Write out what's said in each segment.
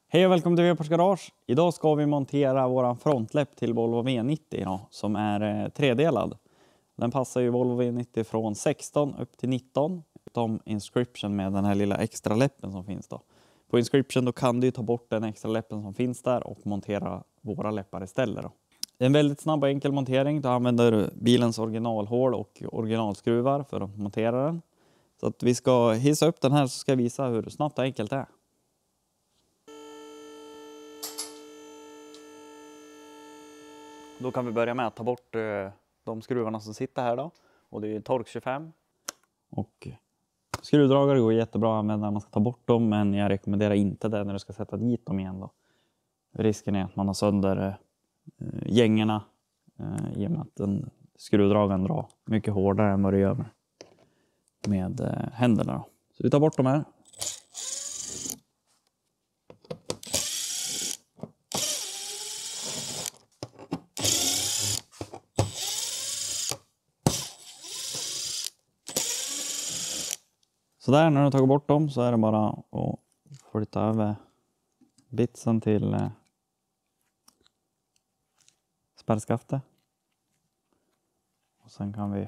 Hej och välkommen till Wepars Garage. Idag ska vi montera våran frontläpp till Volvo V90 då, som är tredelad. Den passar ju Volvo V90 från 16 upp till 19. Utom Inscription med den här lilla extra läppen som finns då. På Inscription då kan du ta bort den extra läppen som finns där och montera våra läppar istället då. Det är en väldigt snabb och enkel montering. Du använder bilens originalhål och originalskruvar för att montera den. Så att vi ska hissa upp den här så ska jag visa hur snabbt och enkelt det är. Då kan vi börja med att ta bort de skruvarna som sitter här då. Och det är Torx 25. Och skruvdragare går jättebra att använda när man ska ta bort dem. Men jag rekommenderar inte det när du ska sätta dit dem igen då. Risken är att man har sönder gängerna. I och med att skruvdragaren drar mycket hårdare än vad det gör med händerna då. Så vi tar bort dem här. Så där när du har tagit bort dem så är det bara att flytta över bitsen till spärrskaftet. Och sen kan vi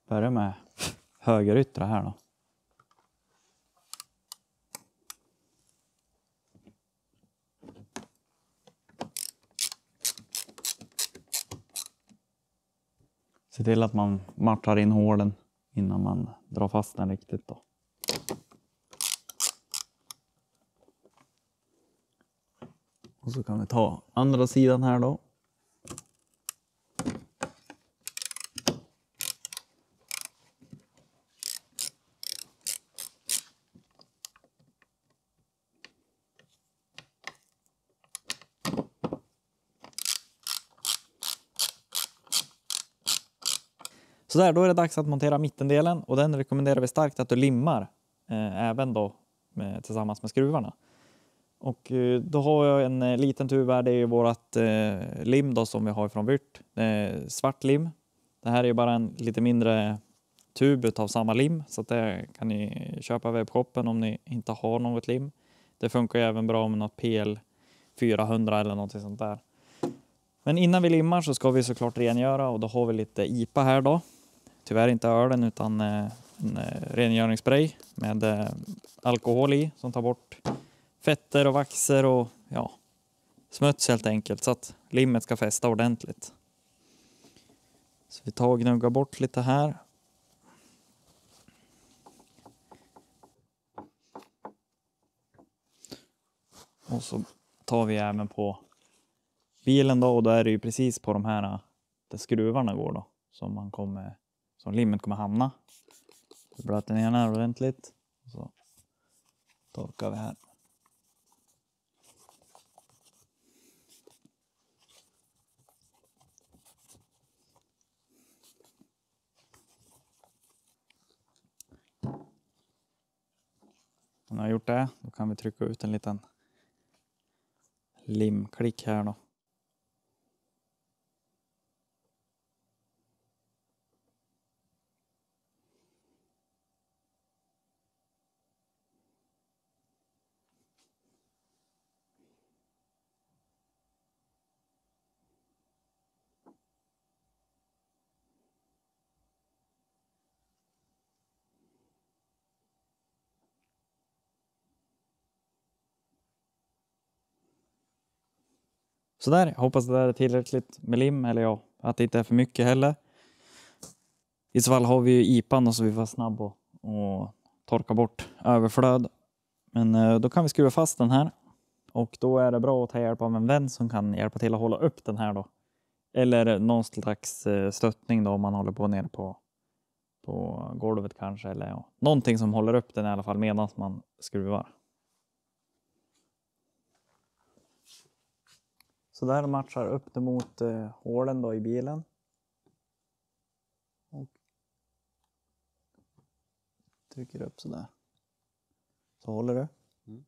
börja med högeryttre här då. Se till att man matchar in hålen innan man drar fast den riktigt då. Och så kan vi ta andra sidan här då. Så där, då är det dags att montera mittendelen och den rekommenderar vi starkt att du limmar även då tillsammans med skruvarna. Och då har jag en liten tub här, det är ju vårat lim då som vi har från Wyrt. Svart lim. Det här är ju bara en lite mindre tub av samma lim så att det kan ni köpa i webbshoppen om ni inte har något lim. Det funkar ju även bra med något PL 400 eller något sånt där. Men innan vi limmar så ska vi såklart rengöra och då har vi lite IPA här då. Tyvärr inte ölen utan en rengöringsspray med alkohol i som tar bort fetter och vaxer och ja, smuts helt enkelt så att limmet ska fästa ordentligt. Så vi tar och gnuggar bort lite här. Och så tar vi även på bilen då och då är det ju precis på de här där skruvarna går då som limmet kommer hamna. Så blöter ner den här ordentligt. Och så torkar vi här. När jag har gjort det, då kan vi trycka ut en liten limklick här då. Så där, jag hoppas det där är tillräckligt med lim, eller ja, att det inte är för mycket heller. I så fall har vi ju IPAn och så vi får snabb och torka bort överflöd. Men då kan vi skruva fast den här. Och då är det bra att ta hjälp av en vän som kan hjälpa till att hålla upp den här då. Eller någon slags stöttning då om man håller på nere på golvet kanske. Eller ja, någonting som håller upp den i alla fall medan man skruvar. Så där matchar upp det mot hålen då i bilen. Och trycker upp så där. Så håller det. Mm.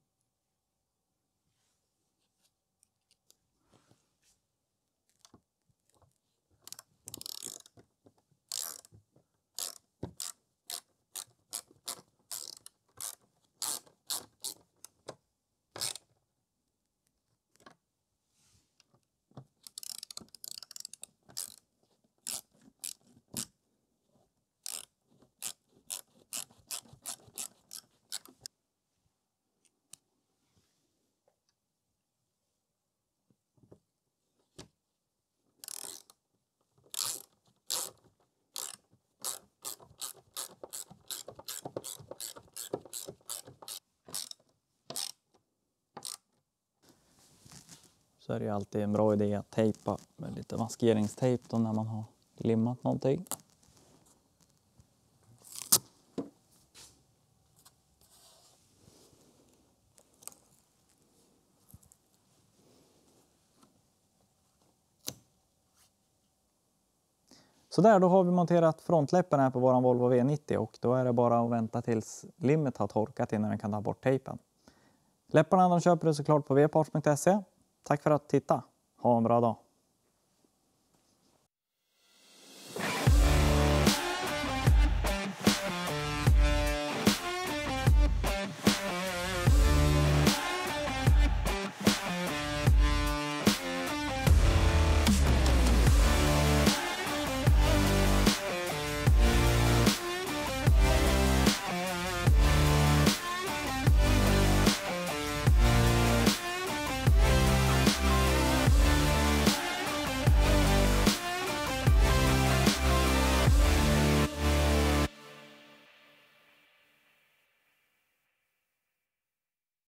så är det ju alltid en bra idé att tejpa med lite maskeringstejp då när man har limmat någonting. Så där, då har vi monterat frontläppen här på våran Volvo V90 och då är det bara att vänta tills limmet har torkat innan vi kan ta bort tejpen. Läpparna de köper du såklart på vparts.se. Tack för att du tittade. Ha en bra dag.